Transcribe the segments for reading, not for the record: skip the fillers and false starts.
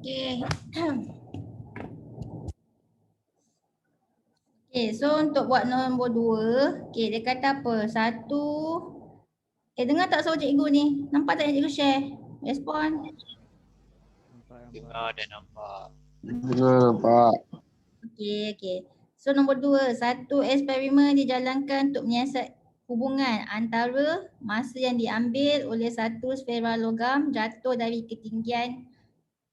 Okey. Okey, so untuk buat nombor 2, okey dia kata apa? Satu, dengar tak suara cikgu ni? Nampak tak yang cikgu share? Respon. Dengar dan nampak. Dengar nampak. Okey. So nombor 2, satu eksperimen dijalankan untuk menyiasat hubungan antara masa yang diambil oleh satu sfera logam jatuh dari ketinggian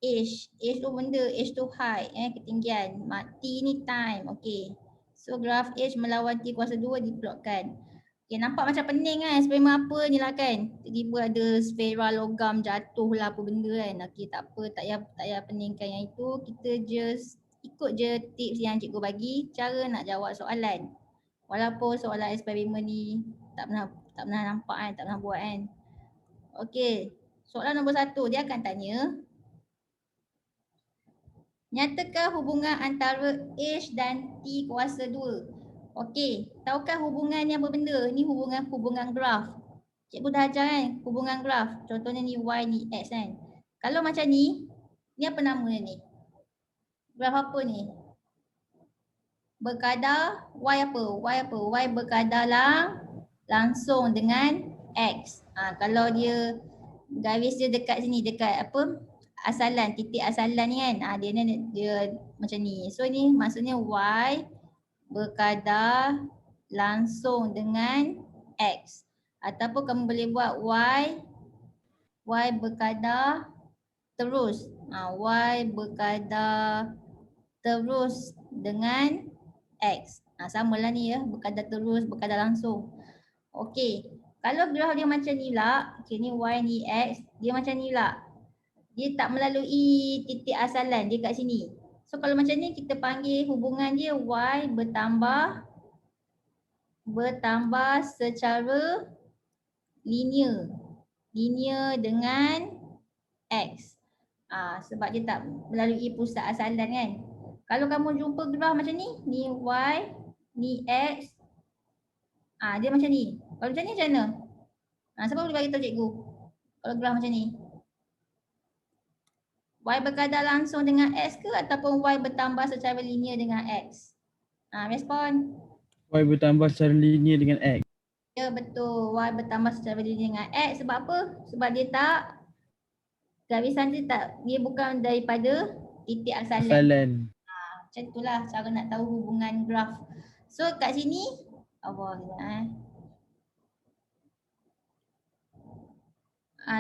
H tu benda, H tu height, ketinggian. T ni time, okey. So graf H melawan T kuasa 2 diplotkan. Okey, nampak macam pening kan eksperimen apa ni lah kan. Tiba-tiba ada sfera logam jatuh lah apa benda kan. Okey, tak apa, tak payah peningkan yang itu. Kita just ikut je tips yang cikgu bagi cara nak jawab soalan. Walaupun soalan eksperimen ni tak pernah nampak kan, tak pernah buat kan. Okey, soalan nombor 1 dia akan tanya, nyatakan hubungan antara H dan T kuasa 2. Okey, tahukah hubungan ni apa benda? Ni hubungan graf. Cikgu dah ajar kan hubungan graf. Contohnya ni Y ni X kan. Kalau macam ni apa nama ni? Graf apa ni? Berkadar Y apa? Y berkadar langsung dengan X. Kalau dia garis dia dekat sini, dekat apa? Asalan, titik asalan ni kan. Dia macam ni. So ni maksudnya Y berkadar langsung dengan X. Ataupun kamu boleh buat Y berkadar terus. Y berkadar terus dengan X. Samalah ni ya, berkadar terus, berkadar langsung. Okey, kalau graf dia macam ni lah, okay, ni Y ni X, dia macam ni lah. Dia tak melalui titik asalan, dia kat sini. So kalau macam ni kita panggil hubungan dia Y bertambah secara linear. Linear dengan X. Sebab dia tak melalui pusat asalan kan. Kalau kamu jumpa graf macam ni Y, ni X, dia macam ni. Kalau macam ni macam mana? Siapa boleh bagi tahu cikgu? Kalau graf macam ni. Y berkadar langsung dengan X ke ataupun Y bertambah secara linear dengan X? Respon. Y bertambah secara linear dengan X. Ya betul, Y bertambah secara linear dengan X. Sebab apa? Sebab dia tak, garisan dia bukan daripada titik asalan. Macam itulah cara nak tahu hubungan graf. So kat sini,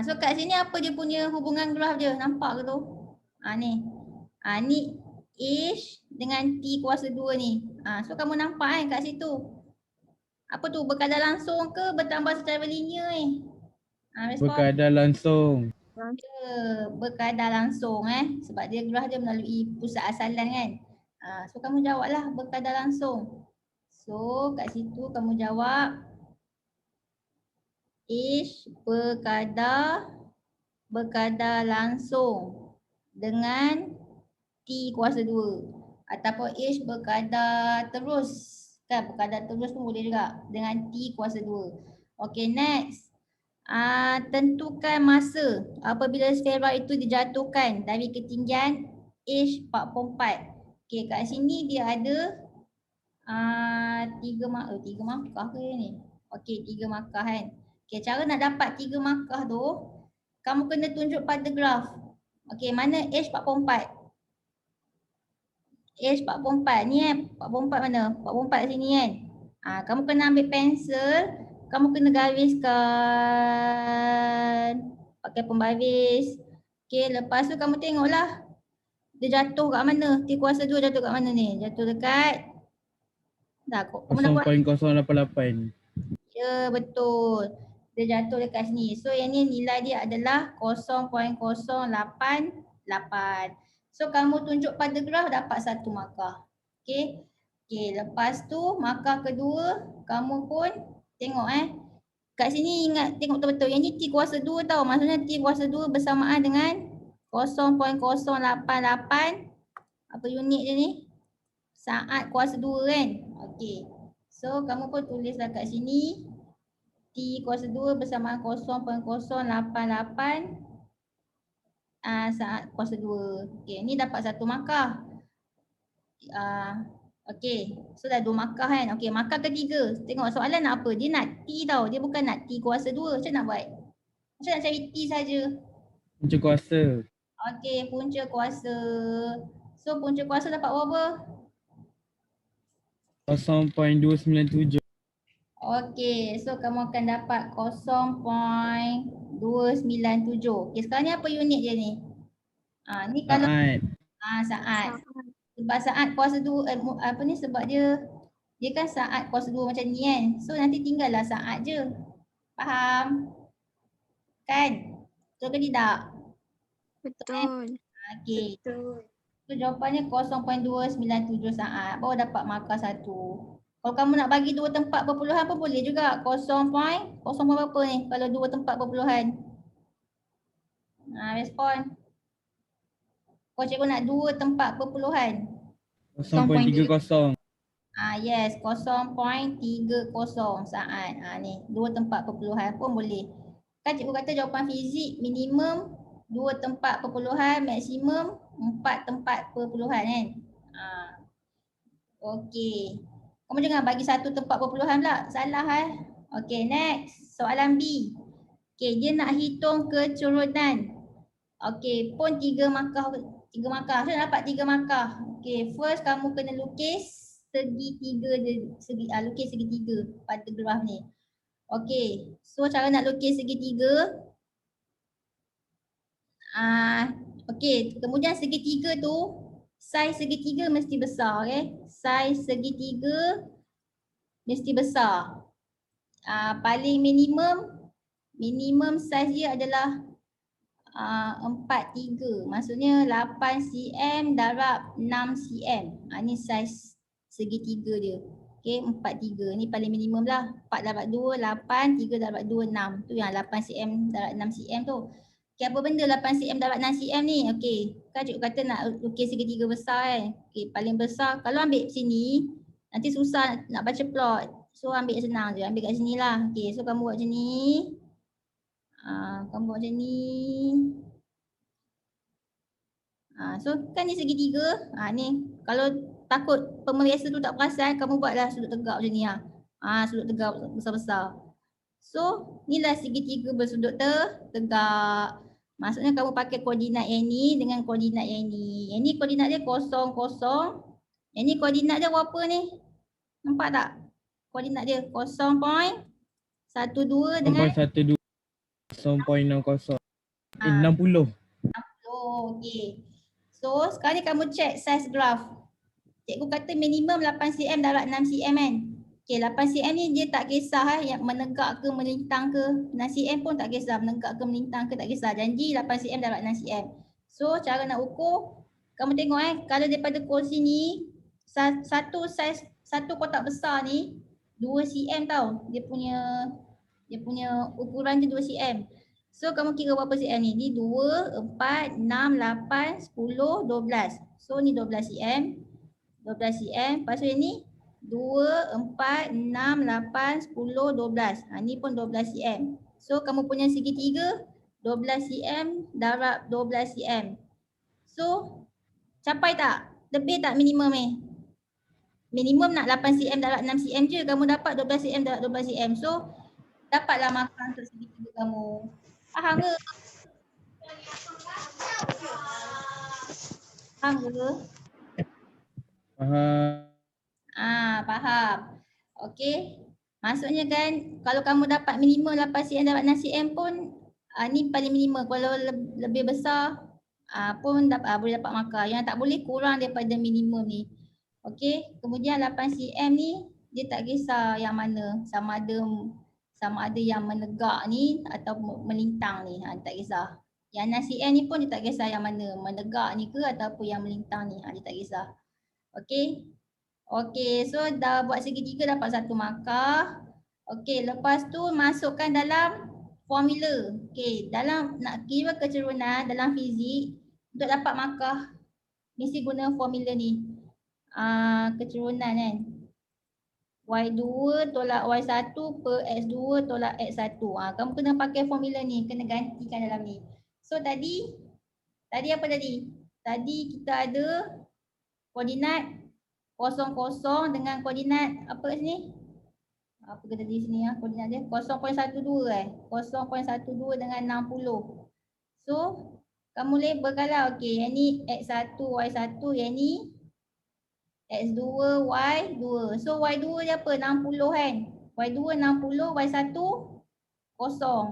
so kat sini apa dia punya hubungan graf dia? Nampak ke tu? Ni. Ni H dengan T kuasa 2 ni. So kamu nampak kan kat situ. Apa tu? Berkadar langsung ke bertambah secara linear ni? Berkadar langsung. Berkadar langsung sebab dia graf dia melalui pusat asalan kan. So kamu jawablah berkadar langsung. So kat situ kamu jawab H berkadar langsung dengan T kuasa 2 ataupun H berkadar terus kan, berkadar terus pun boleh juga dengan T kuasa 2. Okay, next. Tentukan masa apabila sfera itu dijatuhkan dari ketinggian H44. Okay, kat sini dia ada 3 markah ke ni? Okay, 3 markah kan. Okay, cara nak dapat 3 markah tu, kamu kena tunjuk pada graf. Okay, mana H44? H44 ni 44 mana? 44 kat sini kan. Kamu kena ambil pensel, kamu kena gariskan pakai pembaris. Okay, lepas tu kamu tengoklah dia jatuh kat mana? T kuasa 2 jatuh kat mana ni? Jatuh dekat 0.088. Ya betul. Dia jatuh dekat sini. So yang ni nilai dia adalah 0.088. So kamu tunjuk pada graf dapat 1 markah. Okay. Lepas tu markah kedua kamu pun tengok kat sini ingat tengok betul-betul. Yang ni T kuasa 2 tau. Maksudnya T kuasa 2 bersamaan dengan 0.088 apa unit dia ni? Saat kuasa 2 kan? Okay. So kamu pun tulislah kat sini T kuasa 2 bersamaan 0.088 saat kuasa 2. Okey, ni dapat 1 markah. Okey, so dah 2 markah kan. Okey, markah ketiga. Tengok soalan nak apa? Dia nak T tau. Dia bukan nak T kuasa 2. Macam nak buat? Macam nak cari T saja. Punca kuasa. Okey, punca kuasa. So punca kuasa dapat berapa? 0.297. Okey, so kamu akan dapat 0.297. Okey, sekarang ni apa unit dia ni? Ni kalau Saat. saat. Sebab saat kuasa 2 apa ni, sebab dia kan saat kuasa 2 macam ni kan. So nanti tinggallah saat je. Faham? Kan? Betul ke tidak? Betul. Okey. So jawapannya 0.297 saat. Baru dapat markah 1. Kalau kamu nak bagi 2 tempat perpuluhan pun boleh juga. 0 berapa ni kalau 2 tempat perpuluhan? Respon. Kau cikgu nak 2 tempat perpuluhan. 0.30. Yes, 0.30 saat. Ni 2 tempat perpuluhan pun boleh. Kan cikgu kata jawapan fizik minimum 2 tempat perpuluhan, maksimum 4 tempat perpuluhan kan. Okey. Kamu jangan bagi 1 tempat perpuluhan pula. Salah Okey, next. Soalan B. Okey, dia nak hitung kecurunan. Okey, pun 3 markah. 3 markah. So dapat 3 markah. Okey, first kamu kena lukis segitiga dia. Lukis segitiga pada graf ni. Okey, so cara nak lukis segitiga. Okey, kemudian segitiga tu, saiz segitiga mesti besar, okey. Saiz segitiga mesti besar. Paling minimum saiz dia adalah 43. Maksudnya 8 cm darab 6 cm. Ni saiz segitiga dia. Okey, 43. Ni paling minimum lah. 4 darab 2, 8. 3 darab 2, 6. Tu yang 8 cm darab 6 cm tu. Okey, apa benda 8 cm darab 6 cm ni? Okey, kan cikgu kata nak lukis segitiga besar kan. Okey, paling besar. Kalau ambil sini, nanti susah nak baca plot. So ambil senang je. Ambil kat sini lah. Okey, so kamu buat macam ni. Kamu buat macam ni. So kan ni segitiga. Ni kalau takut pemeriksa tu tak perasan, kamu buatlah sudut tegak macam ni lah. Sudut tegak besar-besar. So inilah segitiga bersudut tegak. Maksudnya kamu pakai koordinat yang ni dengan koordinat yang ni. Yang ni koordinat dia 0, 0. Yang ni koordinat dia berapa ni? Nampak tak? Koordinat dia 0.12 dengan 0.12. 0.60. 60. Okey. So sekarang ni kamu check saiz graf. Cikgu kata minimum 8 cm darab 6 cm kan. Okey, 8 cm ni dia tak kisah yang menegak ke melintang ke. 6 cm pun tak kisah menegak ke melintang ke, tak kisah. Janji 8 cm darab 6 cm. So cara nak ukur, kamu tengok kalau daripada kursi ni satu kotak besar ni 2 cm tau. Dia punya ukuran je 2 cm. So kamu kira berapa cm ni? Ni 2, 4, 6, 8, 10, 12. So ni 12 cm. 12 cm. Lepas tu ni 2, 4, 6, 8, 10, 12. Ni pun 12 cm. So kamu punya segitiga 12 cm darab 12 cm. So capai tak? Lebih tak minimum ni? Minimum nak 8 cm darab 6 cm je. Kamu dapat 12 cm darab 12 cm. So dapatlah markah untuk segitiga kamu. Faham ke? Faham ke? Faham. Faham. Okey. Maksudnya kan kalau kamu dapat minimum 8 cm dapat 6 cm pun ni paling minimum. Kalau lebih besar pun boleh dapat markah. Yang tak boleh kurang daripada minimum ni. Okey. Kemudian 8 cm ni dia tak kisah yang mana, sama ada yang menegak ni atau melintang ni, tak kisah. Yang 6 cm ni pun dia tak kisah yang mana, menegak ni ke ataupun yang melintang ni, dia tak kisah. Okey. Okey, so dah buat segitiga dapat 1 markah. Okey, lepas tu masukkan dalam formula. Okey, dalam nak kira kecerunan dalam fizik, untuk dapat markah mesti guna formula ni. Kecerunan kan. Y2 tolak Y1 per X2 tolak X1. Kamu kena pakai formula ni, kena gantikan dalam ni. So tadi Tadi apa tadi? Tadi kita ada koordinat 00 dengan koordinat apa kat sini? Apa kita di sini ya? Koordinat dia 0.12 0.12 dengan 60. So kamu labelkanlah, okey, yang ni X1, Y1, yang ni X2, Y2. So Y2 dia apa? 60 kan? Y2 60, Y1 kosong.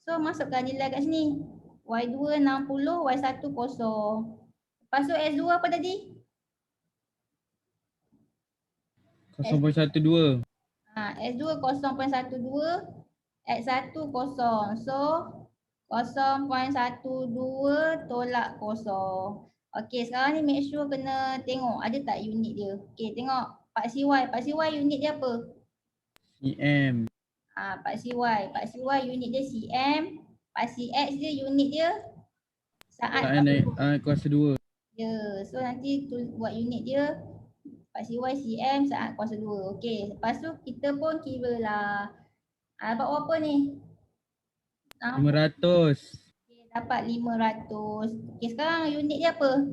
So masukkan nilai kat sini. Y2 60, Y1 kosong. Lepas tu X2 apa tadi? 0.12. S2 0.12, X1 kosong. So 0.12 tolak kosong. Okey, sekarang ni make sure kena tengok ada tak unit dia. Okey, tengok Pak CY. Pak CY unit dia apa? cm. Pak CY. Pak CY unit dia cm. Pak CX dia unit dia saat. Tak naik kuasa 2. Ya, so nanti buat unit dia Pak CY cm saat kuasa 2. Okey, lepas tu kita pun kira lah. Dapat berapa ni? 500. Okay, dapat 500. Okey, sekarang unit dia apa?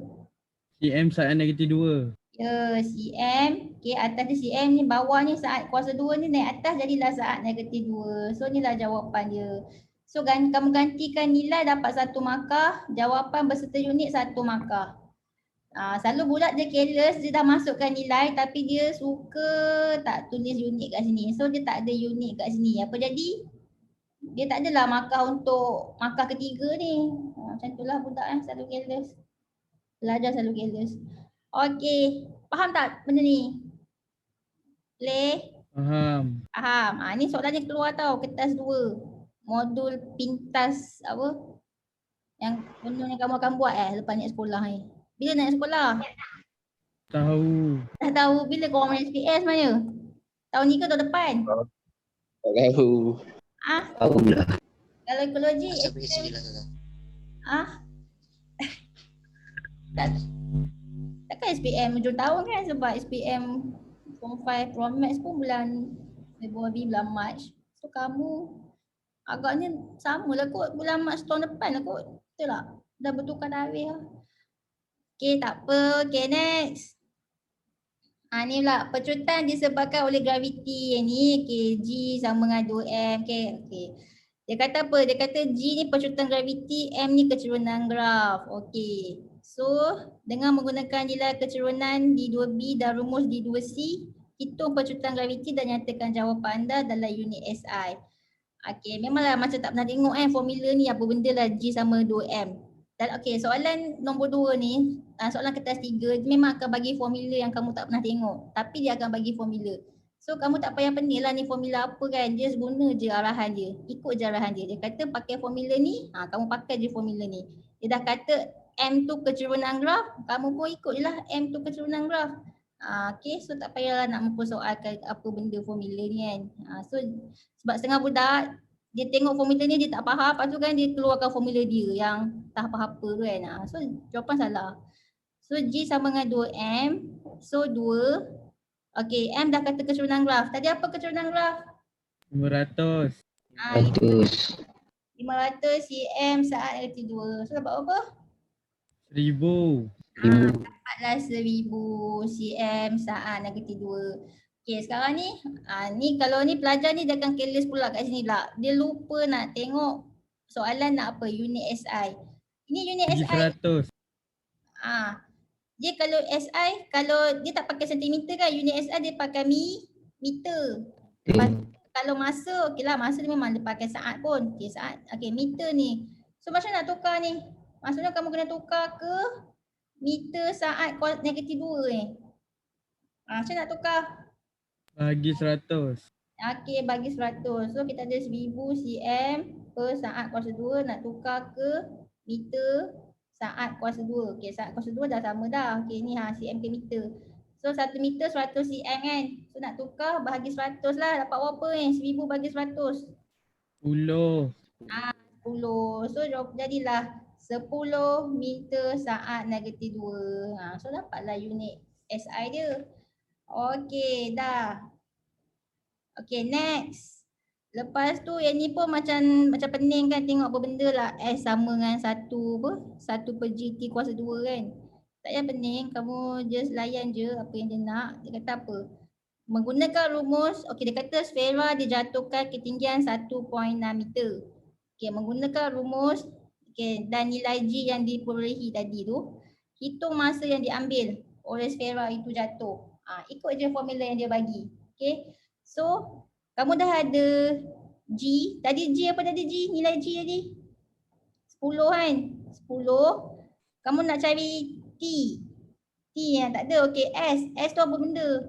cm saat negatif 2. Ya, cm. Okey, atas dia cm ni, bawah ni saat kuasa 2 ni naik atas jadilah saat negatif 2. So inilah jawapan dia. So kamu gantikan nilai dapat 1 markah, jawapan berserta unit 1 markah. Selalu budak dia careless, dia dah masukkan nilai tapi dia suka tak tulis unit kat sini. So dia tak ada unit kat sini. Apa jadi? Dia tak adalah markah untuk markah ketiga ni. Macam itulah budak selalu careless. Belajar selalu careless. Okey, faham tak benda ni? Boleh? Faham. Faham. Ni soalan ni keluar tau, kertas 2. Modul pintas apa? Yang benda yang kamu akan buat lepas naik sekolah ni. Bila naik sekolah? Tahu. Dah tahu bila kau main SPS sebenarnya? Tahun ni ke tahun depan? Tak tahu. Tahu lah. Kalau ekologi takkan SPM hujung tahun kan, sebab SPM Form 5 Pro Max pun bulan Februari, bulan Mac. So kamu agaknya samalah kot, bulan Mac tahun depan lah kot. Betul tak? Dah bertukar tarikh lah. Okay, tak apa. Okay, next. Ni pula, percutan disebabkan oleh graviti yang ni. Okay, G sama dengan 2M. Okay. Dia kata apa? Dia kata G ni percutan graviti, M ni kecerunan graf. Okay. So, dengan menggunakan nilai kecerunan D2B dan rumus D2C, hitung percutan graviti dan nyatakan jawapan anda dalam unit SI. Okay, memanglah macam tak pernah tengok formula ni apa benda lah G sama 2M. Dan okay, soalan nombor 2 ni, soalan kertas 3 memang akan bagi formula yang kamu tak pernah tengok. Tapi dia akan bagi formula. So kamu tak payah pening lah ni formula apa kan. Dia guna je arahan dia. Ikut je arahan dia. Dia kata pakai formula ni, kamu pakai je formula ni. Dia dah kata M tu kecerunan graf, kamu pun ikut je lah M tu kecerunan graf. Okay, so tak payahlah nak mempersoalkan apa benda formula ni kan. So sebab setengah budak, dia tengok formula ni dia tak faham, lepas tu kan dia keluarkan formula dia yang tak apa-apa kan. So jawapan salah. So G sama dengan 2M. So 2. Okay, M dah kata kecerunan graf. Tadi apa kecerunan graf? 500. 100. 500 cm saat negatif 2. So dapat apa? 1000. Dapatlah 1000 cm saat negatif 2. Okay, sekarang ni, ni kalau ni pelajar ni dia akan careless pula kat sini pula. Dia lupa nak tengok soalan nak apa, unit SI. Ini unit G SI. 100. Dia kalau SI, kalau dia tak pakai sentimeter kan, unit SI dia pakai meter. Kalau masa, okey lah masa ni memang dia pakai saat pun. Okay, saat. Okay, meter ni. So macam nak tukar ni? Maksudnya kamu kena tukar ke meter saat negatif 2 ni. Macam nak tukar? Bagi 100. Okey, bagi 100. So kita ada 1000 cm per saat kuasa 2 nak tukar ke meter saat kuasa 2. Okey, saat kuasa 2 dah sama dah. Okey, ni cm ke meter. So 1 meter 100 cm kan. So nak tukar bahagi 100 lah. Dapat berapa ni? 1000 bagi 100. 10. 10. So jadilah 10 meter saat negatif 2. So dapatlah unit SI dia. Okey, dah. Okay, next. Lepas tu yang ni pun macam pening kan tengok apa benda lah. S sama dengan 1 per G T kuasa 2 kan. Tak payah pening, kamu just layan je apa yang dia nak. Dia kata apa? Menggunakan rumus, okey dia kata sfera dijatuhkan ketinggian 1.6 meter. Okey, menggunakan rumus dan nilai G yang diperolehi tadi tu, hitung masa yang diambil oleh sfera itu jatuh. Ikut je formula yang dia bagi. Okey. So, kamu dah ada G. Tadi G apa tadi G? Nilai G tadi? 10 kan? 10. Kamu nak cari T. T yang tak ada. Okey, S. S tu apa benda?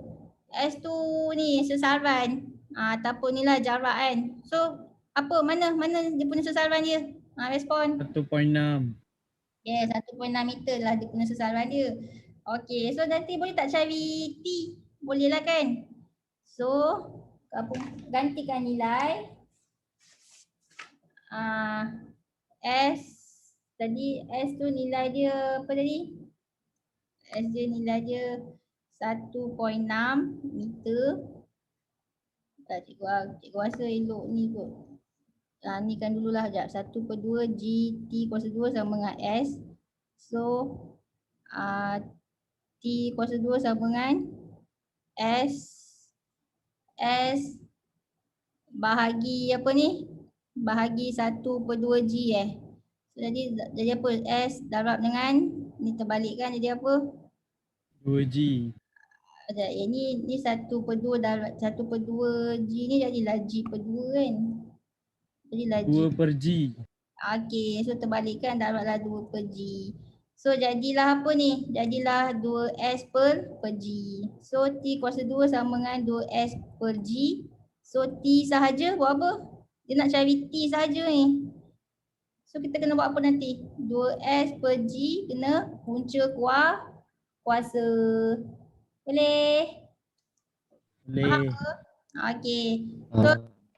S tu ni sesaran. Ataupun ni lah jarak kan. So, apa? Mana dia punya sesaran dia? Respon. 1.6. Yes, 1.6 meter lah dia punya sesaran dia. Okey, so nanti boleh tak cari T? Boleh lah kan? So, kamu gantikan nilai S. Tadi S tu nilai dia apa tadi? S dia nilai dia 1.6 meter. Cikgu rasa elok ni kot. Ni kan dululah sekejap. 1/2 G T kuasa 2 sama dengan S. So T kuasa 2 sama dengan S bahagi apa ni? Bahagi 1/2 G So jadi apa? S darab dengan ni terbalikkan jadi apa? 2G. Ni 1/2 darab 1/2 G ni jadilah G per 2 kan? Jadilah G. 2 per G. Okey, so terbalikkan darablah 2 per G. So jadilah apa ni? Jadilah 2S per G. So T kuasa 2 sama dengan 2S per G. So T sahaja buat apa? Dia nak cari T sahaja ni. So kita kena buat apa nanti? 2S per G kena punca kuasa. Boleh? Boleh. Okey. So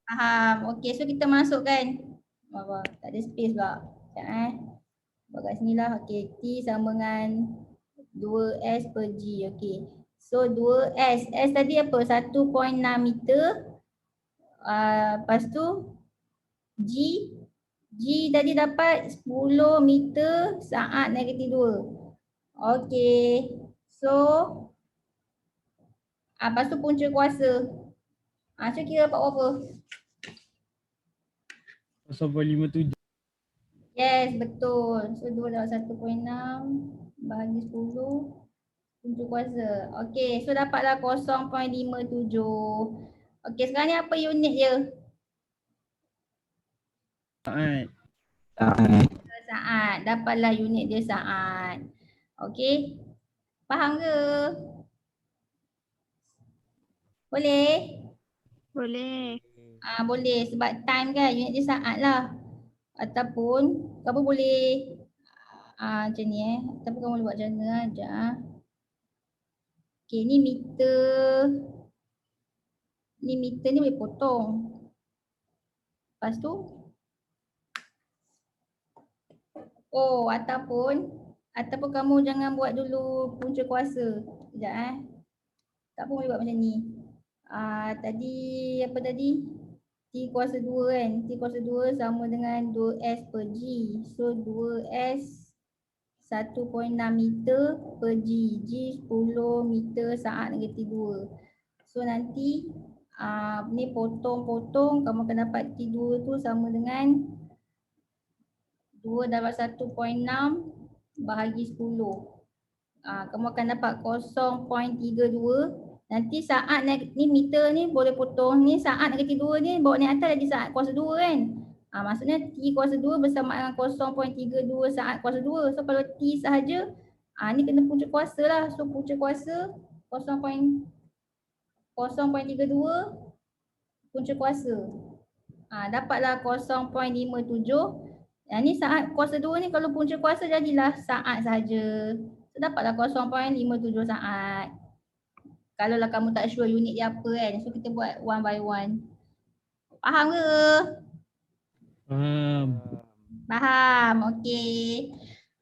faham. Okey, so kita masukkan. Tak ada space pula. Sekejap buat kat sini lah. Okey, T sama dengan 2S per G. Okey. So 2S. S tadi apa? 1.6 meter. Lepas tu G. G tadi dapat 10 meter saat negatif 2. Okey. So lepas tu punca kuasa. So kira dapat berapa? 0.57. Yes, betul. So 2 darab 1.6 bahagi 10 punca kuasa. Okey, so dapatlah 0.57. Okey, sekarang ni apa unit dia? Saat. Saat. Dapatlah unit dia saat. Okey. Faham ke? Boleh? Boleh. Boleh sebab time kan unit dia saat lah. Ataupun kamu boleh macam ni Ataupun kamu boleh buat macam mana sekejap. Okay, ni meter. Ni meter ni boleh potong. Lepas tu ataupun kamu jangan buat dulu punca kuasa. Sekejap tak pun boleh buat macam ni. Tadi apa tadi? T kuasa 2 kan? T kuasa 2 sama dengan 2S per G. So 2S 1.6 meter per G. G 10 meter saat negatif 2. So nanti ni potong-potong kamu akan dapat T2 tu sama dengan 2 darab 1.6 bahagi 10. Kamu akan dapat 0.32. Nanti saat ni meter ni boleh potong ni saat negatif 2 ni bawa ni atas jadi saat kuasa 2 kan. Maksudnya T kuasa 2 bersama dengan 0.32 saat kuasa 2. So kalau T sahaja ni kena punca kuasa lah. So punca kuasa 0.32 punca kuasa. Dapatlah 0.57. Yang ni saat kuasa 2 ni kalau punca kuasa jadilah saat sahaja. So dapatlah 0.57 saat. Kalau lah kamu tak sure unit dia apa kan. So kita buat one by one. Faham ke? Faham. Okey.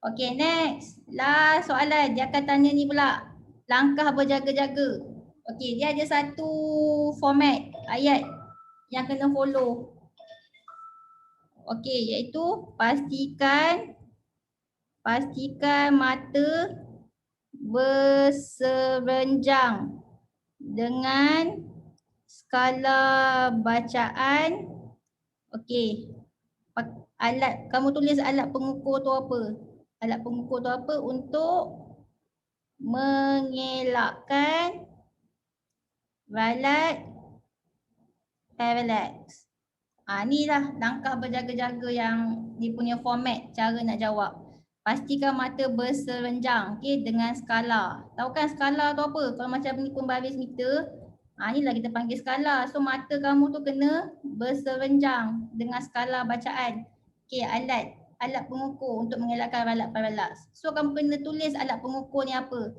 Okey, next. Last soalan. Dia akan tanya ni pula. Langkah berjaga-jaga. Okey, dia ada satu format ayat. yang kena follow. Okey, iaitu pastikan mata berserenjang dengan skala bacaan. Okey. Alat, kamu tulis alat pengukur tu apa? Alat pengukur tu apa? Untuk mengelakkan ralat parallax. Ni lah langkah berjaga-jaga yang dia punya format cara nak jawab. Pastikan mata berserenjang, okey, dengan skala. Tahu kan skala tu apa? Kalau macam ni pembaris meter, inilah kita panggil skala. So mata kamu tu kena berserenjang dengan skala bacaan. Okey, alat pengukur untuk mengelakkan ralat parallax. So kamu kena tulis alat pengukur ni apa.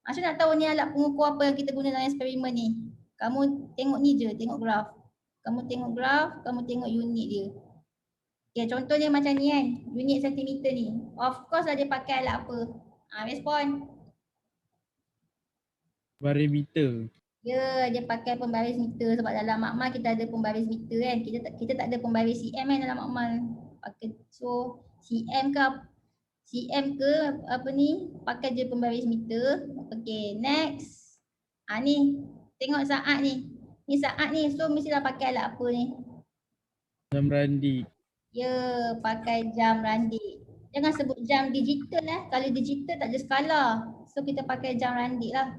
Macam nak tahu ni alat pengukur apa yang kita guna dalam eksperimen ni. Kamu tengok ni je, tengok graf. Kamu tengok graf, kamu tengok unit dia. Okay, contohnya macam ni kan, unit sentimeter ni. Of course lah dia pakai alat apa? Respon. Baris meter. Ya, dia pakai pembaris meter sebab dalam makmal kita ada pembaris meter kan. Kita tak ada pembaris cm kan dalam makmal. So cm ke apa ni, pakai je pembaris meter. Okay, next. Ni, tengok saat ni. Ni saat ni, so mestilah pakai alat apa ni? Jam randik. Ya, pakai jam randik. Jangan sebut jam digital Kalau digital tak ada skala. So kita pakai jam randik lah.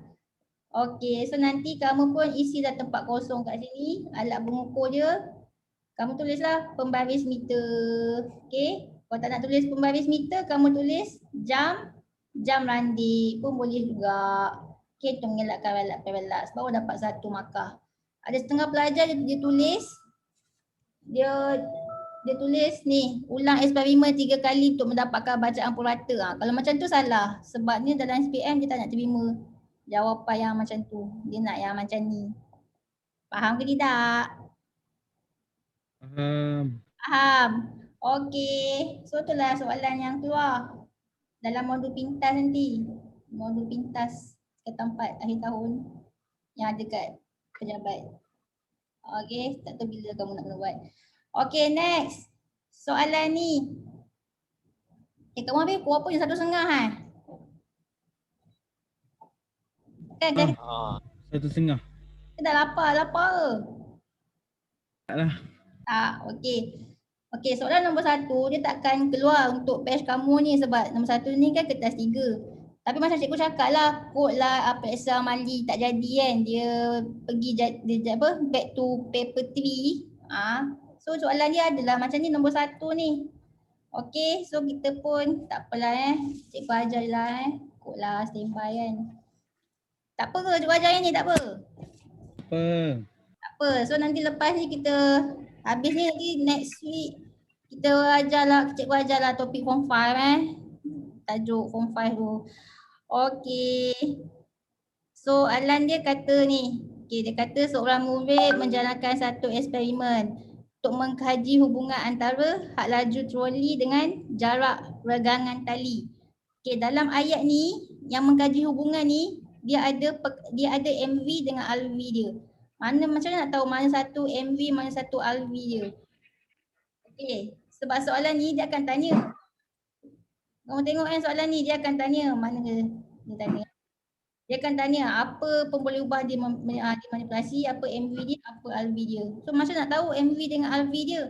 Okey, so nanti kamu pun isilah tempat kosong kat sini. Alat pengukur je. Kamu tulislah pembaris meter. Okey. Kalau tak nak tulis pembaris meter, kamu tulis jam randik pun boleh juga. Okey, tu mengelakkan ralat parallax. Baru dapat 1 markah. Ada setengah pelajar dia tulis. Dia tulis ni, ulang eksperimen 3 kali untuk mendapatkan bacaan purata. Kalau macam tu salah. Sebabnya dalam SPM dia tak nak terima jawapan yang macam tu. Dia nak yang macam ni. Faham ke tidak? Faham. Okey. So itulah soalan yang keluar dalam modul pintas nanti. Modul pintas tingkatan 4 akhir tahun yang ada kat pejabat. Okey, tak tahu bila kamu nak kena buat. Okey, next. Soalan ni. Kamu habis pukul apa yang 1:30 Kan? 1:30. Kita dah lapar ke? Taklah. Tak, okey. Okey, soalan nombor 1 dia takkan keluar untuk batch kamu ni sebab nombor 1 ni kan kertas 3. Tapi macam cikgu cakap lah, kod lah Apexel Mali tak jadi kan. Dia pergi back to paper 3. So soalan dia adalah macam ni nombor 1 ni. Okey, so kita pun tak apalah cikgu ajar je lah kod lah standby kan. Tak apa ke cikgu ajar yang ni, tak apa? Apa? Tak apa, so nanti lepas ni kita habis ni nanti next week kita ajarlah, cikgu ajarlah topik form 5 tajuk form 5 tu. Okey. Soalan dia kata ni, dia kata seorang murid menjalankan satu eksperimen untuk mengkaji hubungan antara had laju troli dengan jarak regangan tali. Dalam ayat ni yang mengkaji hubungan ni dia ada MV dengan RV dia. Macam mana nak tahu mana satu MV, mana satu RV dia? Sebab soalan ni dia akan tanya. Kamu tengok kan soalan ni dia akan tanya mana dia tanya. Dia akan tanya apa pemboleh ubah dia dimanipulasi, apa MV dia, apa RV dia. So macam nak tahu MV dengan RV dia?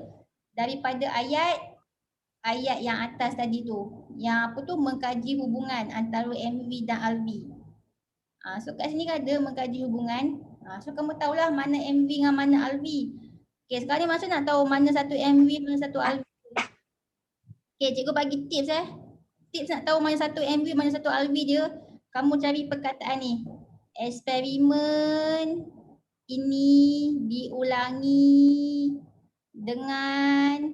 Daripada ayat yang atas tadi tu. Yang apa tu mengkaji hubungan antara MV dan RV. So kat sini kan ada mengkaji hubungan. So kamu tahulah mana MV dengan mana RV. Sekarang ni macam nak tahu mana satu MV, mana satu RV. Cikgu bagi tips Tips nak tahu mana satu MV, mana satu RV dia. Kamu cari perkataan ni. Eksperimen ini diulangi dengan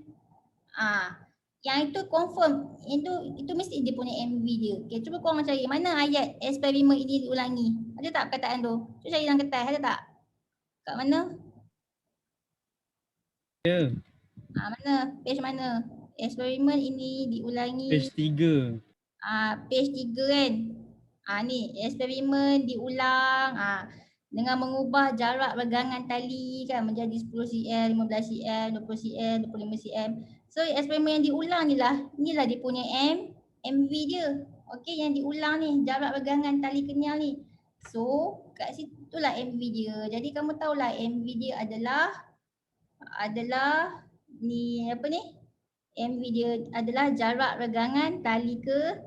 yang itu confirm. Itu mesti dia punya MV dia. Cuba korang cari mana ayat eksperimen ini diulangi. Ada tak perkataan tu? Cuba cari dalam kertas, ada tak? Kat mana? Ya. Mana? Page mana? Eksperimen ini diulangi. Page 3. Page 3 kan? Ni eksperimen diulang. dengan mengubah jarak regangan tali kan menjadi 10 cm, 15 cm, 20 cm, 25 cm. So eksperimen yang diulang inilah dia punya MV dia. Okey, yang diulang ni jarak regangan tali kenyal ni. So kat situ lah MV dia. Jadi kamu tahulah MV dia adalah ni apa ni? MV dia adalah jarak regangan tali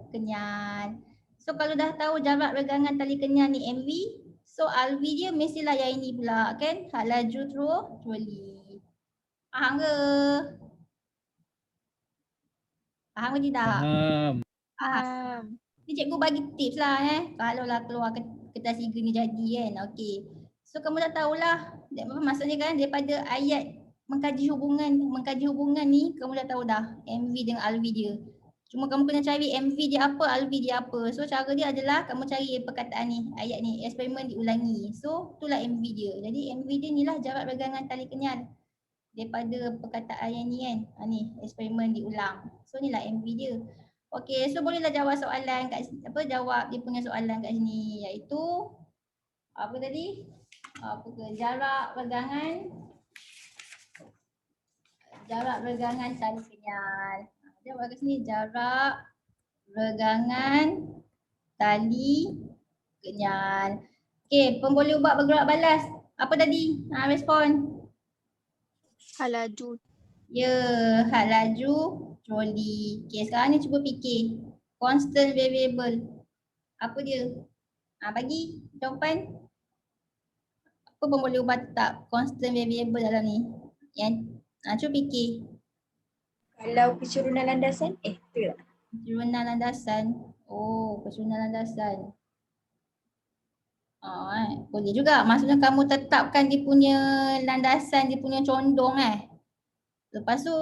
kenyal. So kalau dah tahu jarak regangan tali kenyal ni MV, so RV dia mestilah yang ini pula kan? Hak laju troli. Faham ke? Faham ke tidak? Faham. Faham. Ni cikgu bagi tips lah kalau lah keluar kertas 3 ni jadi kan. Okey. So kamu dah tahulah. Maksudnya kan daripada ayat mengkaji hubungan ni kamu dah tahu dah MV dengan RV dia. Cuma kamu kena cari MV dia apa, RV dia apa. So cara dia adalah kamu cari perkataan ni, ayat ni, eksperimen diulangi. So itulah MV dia. Jadi MV dia ni lah jarak regangan tali kenyal daripada perkataan yang ni kan. Ni eksperimen diulang. So ni lah MV dia. Okey, so bolehlah jawab soalan kat jawab dia punya soalan kat sini iaitu apa tadi? Jarak regangan tali kenyal. Jawab kat sini jarak regangan tali kenyal. Okey, pemboleh ubat bergerak balas. Apa tadi? Respon. Hal laju. Ya, hal laju troli. Okey, sekarang ni cuba fikir. Constant variable. Apa dia? Bagi jawapan. Apa pemboleh ubah tetap? Constant variable dalam ni. Yang cuba fikir. Kalau kecurunan landasan, betul tak? Kecurunan landasan. Oh, kecurunan landasan. Boleh juga. Maksudnya kamu tetapkan dia punya landasan, dia punya condong Lepas tu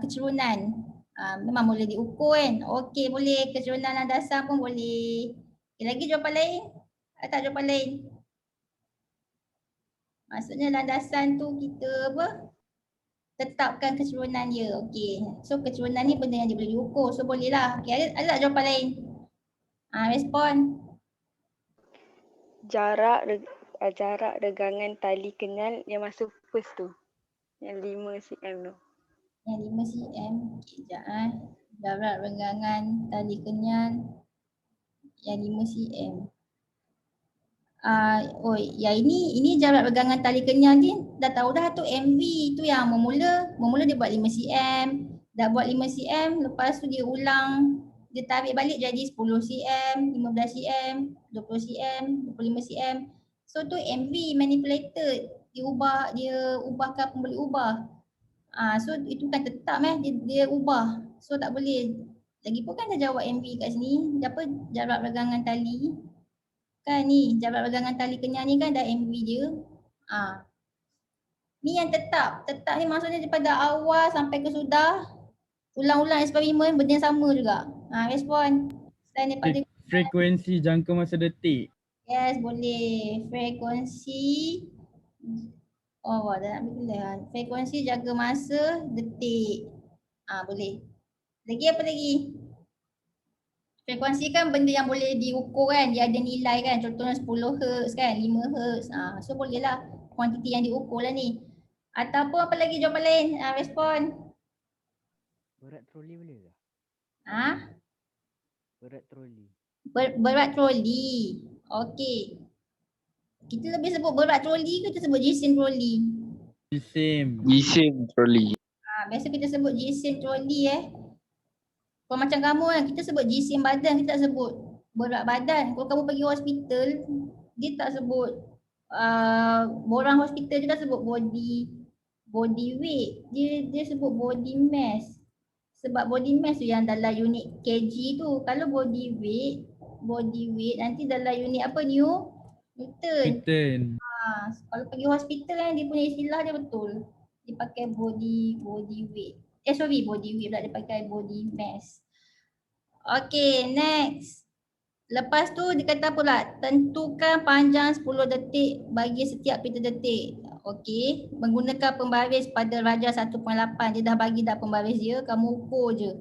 kecurunan. Memang boleh diukur kan. Okey, boleh. Kecurunan landasan pun boleh. Okay, lagi jawapan lain? Tak jawapan lain? Maksudnya landasan tu kita tetapkan kecurunan dia. Okey. So kecurunan ni benda yang dia boleh diukur. So boleh lah. Okay, ada tak jawapan lain? Respon. Jarak regangan tali kenyal yang masuk first tu. Yang 5 cm tu. Yang 5 cm. Okey, sekejap Jarak regangan tali kenyal yang 5 cm. Yang ini jarak regangan tali kenyal ni dah tahu dah tu MV tu yang memula dia buat 5 cm. Dah buat 5 cm, lepas tu dia ulang, dia tarik balik jadi 10 cm, 15 cm, 20 cm, 25 cm. So tu MV manipulated. Dia ubahkan pemboleh ubah. So itu kan tetap dia ubah. So tak boleh. Lagipun kan dah jawab MV kat sini. Apa jarak regangan tali. Kan ni jarak regangan tali kenyal ni kan dah MV dia. Ni yang tetap. Tetap ni maksudnya daripada awal sampai ke sudah ulang-ulang eksperimen benda yang sama juga. Respon. Selain daripada Frekuensi jangka masa detik. yes, boleh. Frekuensi dah nak bila frekuensi jangka masa detik. Boleh. Lagi apa lagi? Frekuensi kan benda yang boleh diukur kan, dia ada nilai kan, contohnya 10 Hz kan, 5 Hz. So boleh lah kuantiti yang diukur lah ni. Ataupun apa lagi jawapan lain? Respon. Berat troli boleh ke? Berat troli. Berat troli. Okey. Kita lebih sebut berat troli ke kita sebut jisim troli? Jisim troli. Biasa kita sebut jisim troli Kalau macam kamu kan, kita sebut jisim badan, kita tak sebut berat badan. Kalau kamu pergi hospital, dia tak sebut orang hospital dia tak sebut body weight. Dia sebut body mass. Sebab body mass tu yang dalam unit kg tu. Kalau body weight nanti dalam unit apa? Newton. Kalau pergi hospital kan dia punya istilah dia betul. Dia pakai body weight. Body weight pula, dia pakai body mass. Okay, next. Lepas tu dia kata pula, tentukan panjang 10 detik bagi setiap pita detik. Okey, menggunakan pembaris pada darjah 1.8. Dia dah bagi dah pembaris dia, kamu ukur je.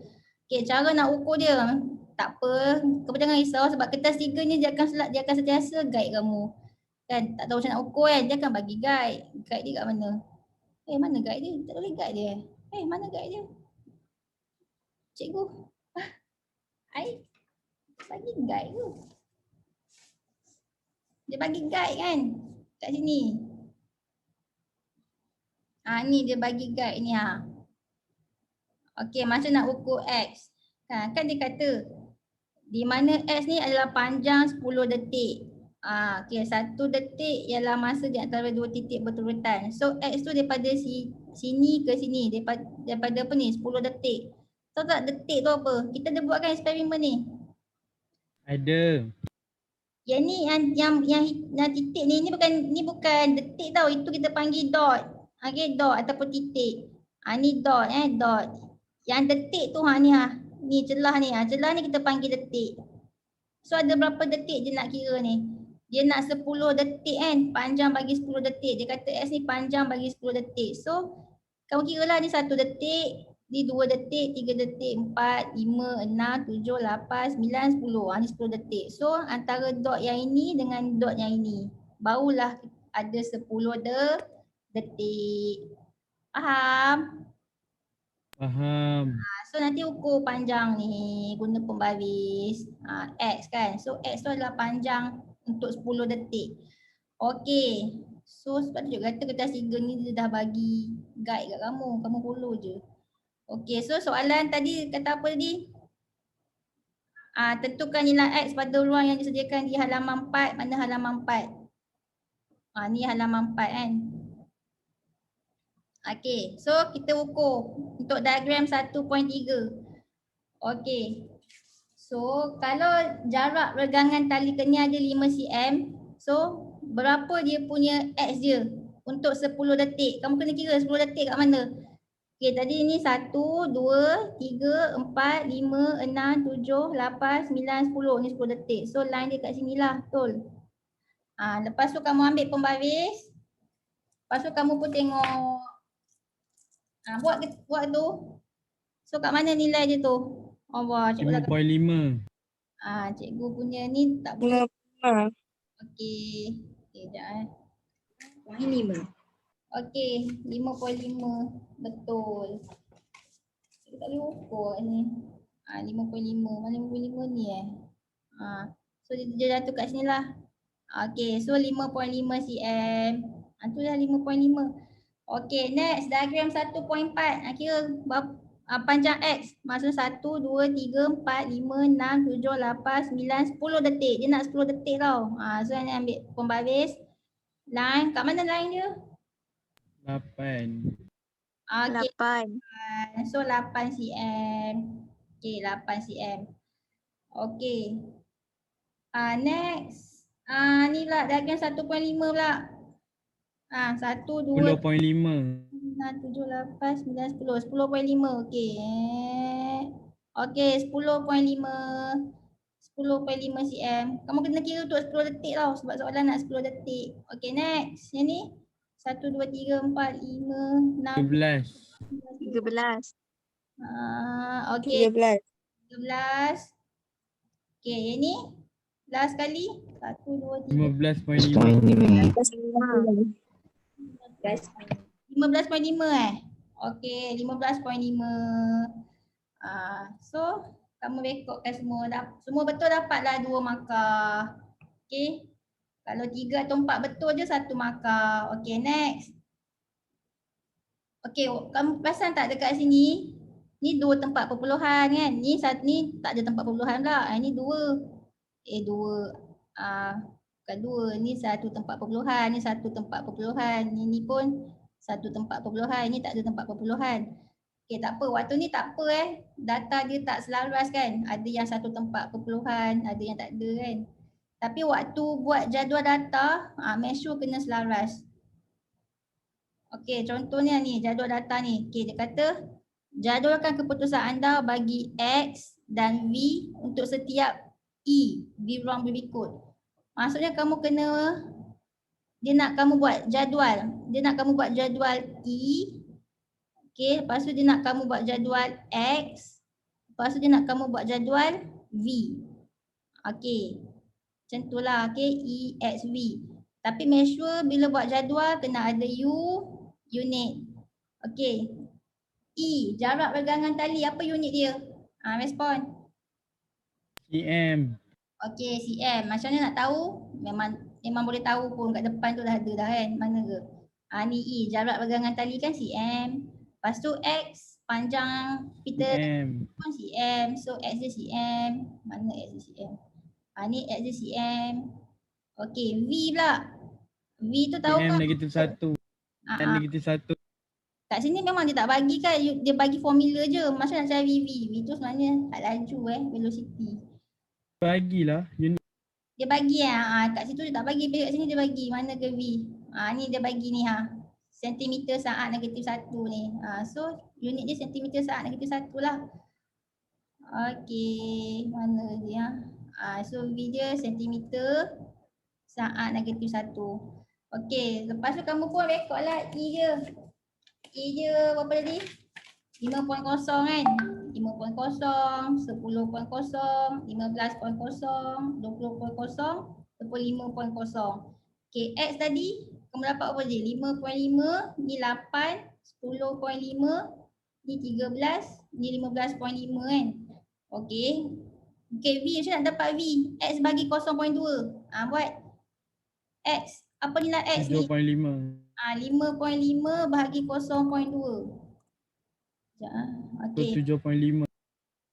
Okey, cara nak ukur dia, tak apa, kamu jangan risau sebab kertas 3 ni dia akan sentiasa guide kamu. Kan tak tahu macam nak ukur kan, dia akan bagi guide. Guide dia kat mana? Mana guide dia? Tak boleh guide dia. Mana guide dia? Cikgu. Ai bagi guide tu. Dia bagi guide kan kat sini. Ni dia bagi guide ni Okey, macam nak ukur X. Kan dia kata di mana X ni adalah panjang 10 detik. Okey, 1 detik ialah masa di antara 2 titik berturutan. So X tu daripada sini ke sini, daripada apa ni 10 detik. Tahu tak detik tu apa? Kita ada buatkan eksperimen ni. Ada. Yang ni yang titik ni bukan detik tau. Itu kita panggil dot. Okey, dot ataupun titik. Ni dot dot. Yang detik tu ni celah ni. Celah ni kita panggil detik. So ada berapa detik dia nak kira ni? Dia nak 10 detik kan. Panjang bagi 10 detik. Dia kata X ni panjang bagi 10 detik. So kamu kira lah ni 1 detik. Ni 2 detik, 3 detik, 4, 5, 6, 7, 8, 9, 10. Ni 10 detik. So antara dot yang ini dengan dot yang ini. Barulah ada 10 detik. Faham? Faham. So nanti ukur panjang ni guna pembaris X kan. So X tu adalah panjang untuk 10 detik. Okey. So sebab tu juga kata kertas 3 ni dia dah bagi guide kat kamu. Kamu follow je. Okey, so soalan tadi kata apa tadi? Tentukan nilai X pada ruang yang disediakan di halaman 4. Mana halaman 4? Ni halaman 4 kan. Okey, so kita ukur untuk diagram 1.3. Okey. So kalau jarak regangan tali kenyal dia 5 cm, so berapa dia punya X dia untuk 10 detik? Kamu kena kira 10 detik kat mana? Okey, tadi ni 1, 2, 3, 4, 5, 6, 7, 8, 9, 10. Ni 10 detik. So line dia kat sini lah, betul. Lepas tu kamu ambil pembaris. Lepas tu kamu pun tengok. Buat tu. So kat mana nilai dia tu? Allah, cikgu 5.5. Cikgu punya ni tak boleh. 5. Okey. Sekejap Wah, ini 5. Okey, 5.5. Betul. Kita tak boleh ukur ni. 5.5. Mana 5.5 ni So dia jatuh kat sini lah. Okey, so 5.5 cm. Tu dah 5.5. Okey, next diagram 1.4. Kira panjang X. Maksud 1, 2, 3, 4, 5, 6, 7, 8, 9, 10 detik. Dia nak 10 detik tau. So ni ambil pembaris. Line, kat mana line dia? 8. Okey. 8. So 8 cm. Okey, 8 cm. Okey. Next. Ni pula diagram 1.5 pula. 1, 2, 10.5. 7, 8, 9, 10. 10.5. Okey. Okey, 10.5. 10.5 cm. Kamu kena kira untuk 10 detik tau sebab soalan nak 10 detik. Okey, next. Yang ni. 1, 2, 3, 4, 5, 6, 13. 13. Okey. 13. 13. Okey, yang ni. Last kali. 1, 2, 3. 15.5. 15.5 Okey, 15.5. So, kamu rekodkan semua. Semua betul dapatlah 2 markah. Okey. Kalau 3 atau 4 betul je 1 markah. Okey, next. Okey, kamu perasan tak dekat sini? Ni 2 tempat perpuluhan kan? Ni tak ada tempat perpuluhan pula. Ni 2. 2. Bukan 2. Ni 1 tempat perpuluhan. Ni 1 tempat perpuluhan. Ni pun 1 tempat perpuluhan. Ni tak ada tempat perpuluhan. Okey, tak apa. Waktu ni tak apa data dia tak selaras kan? Ada yang 1 tempat perpuluhan, ada yang tak ada kan? Tapi waktu buat jadual data, make sure kena selaras. Okey, contohnya ni jadual data ni. Okey, dia kata jadualkan keputusan anda bagi X dan V untuk setiap E di ruang berikut. Maksudnya kamu kena, dia nak kamu buat jadual. Dia nak kamu buat jadual E. Okey, lepas tu dia nak kamu buat jadual X. Lepas tu dia nak kamu buat jadual V. Okey. Macam itulah, okey, E, X, V. Tapi make sure bila buat jadual kena ada unit. Okey. E, jarak regangan tali, apa unit dia? Respon. cm, Okey, cm. Macam mana nak tahu? Memang boleh tahu pun kat depan tu dah ada dah kan. Mana ke? Ni E, jarak regangan tali kan cm. Lepas tu X, panjang kita cm, pun cm. So X dia cm. Mana X dia cm? Ni X dia cm. Okey, V pula. V tu tahu cm kan? -1, dan -1. Kat sini memang dia tak bagi kan, dia bagi formula je. Macam nak cari V? V tu sebenarnya tak laju velocity. Bagilah unit. Dia bagi kat situ dia tak bagi, kat sini dia bagi. Mana ke V? Ni dia bagi ni sentimeter saat -1 ni. So unit dia sentimeter saat -1 lah. Okey, mana dia? So V dia sentimeter saat -1. Okey, lepas tu kamu pun rekod lah E dia. E dia berapa tadi? 5.0 kan? 5.0, 10.0, 15.0, 20.0, 25.0. Okey, X tadi kamu dapat apa je? 5.5, ni 8, 10.5, ni 13, ni 15.5 kan? Okey. Okey, V macam nak dapat V? X bagi 0.2. Buat X. Apa nilai X ni? 7.5. 5.5 bahagi 0.2. Sekejap Okey. 27.5.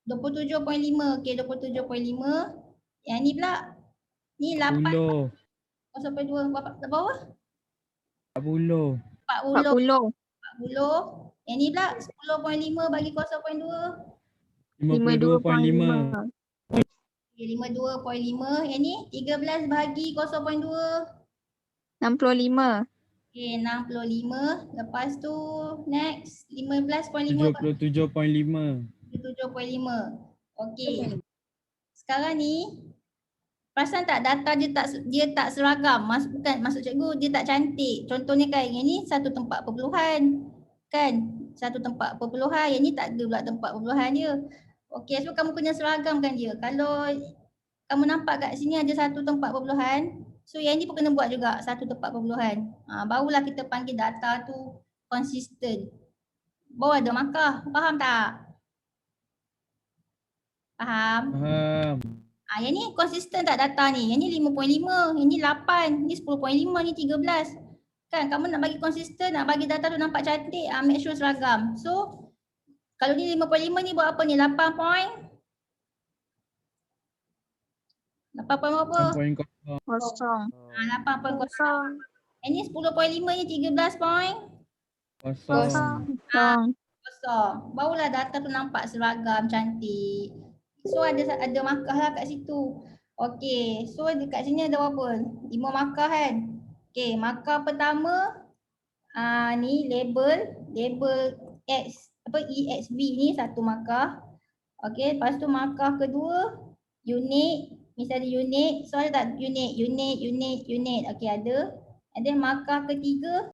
27.5. Okey, 27.5. Yang ni pula. Ni 8. 10. 0.2. Berapa? Berapa? 40. 40. 40. Yang ni pula 10.5 bagi 0.2. 52.5. Okey, 52.5. Yang ni 13 bahagi 0.2. 65. Okey, 65. Lepas tu next 15.5. 77.5. 7.5. Okey. Sekarang ni perasan tak data dia tak seragam. Maksud cikgu dia tak cantik. Contohnya kan yang ni satu tempat perpuluhan. Kan? Satu tempat perpuluhan. Yang ni tak ada pula tempat perpuluhan dia. Okey, so kamu kena seragamkan dia. Kalau kamu nampak kat sini ada satu tempat perpuluhan, so yang ni pun kena buat juga satu tempat perpuluhan. Barulah kita panggil data tu konsisten. Bawah ada markah. Faham tak? Faham? Faham. Yang ni konsisten tak data ni? Yang ni 5.5, yang ni 8, ni 10.5, ni 13. Kan kamu nak bagi konsisten, nak bagi data tu nampak cantik, make sure seragam. So kalau ni 5.5 ni buat apa ni? 8 berapa? 8.0. 8.0. Yang ni 10.5, ni 13.0. 0. Barulah data tu nampak seragam, cantik. So ada markah lah kat situ. Okey, so dekat sini ada berapa? 5 markah kan? Okey, markah pertama ni label X EXB ni satu markah. Okey, lepas tu markah kedua unit, misalnya unit. So ada tak unit. Okey, ada. And then markah ketiga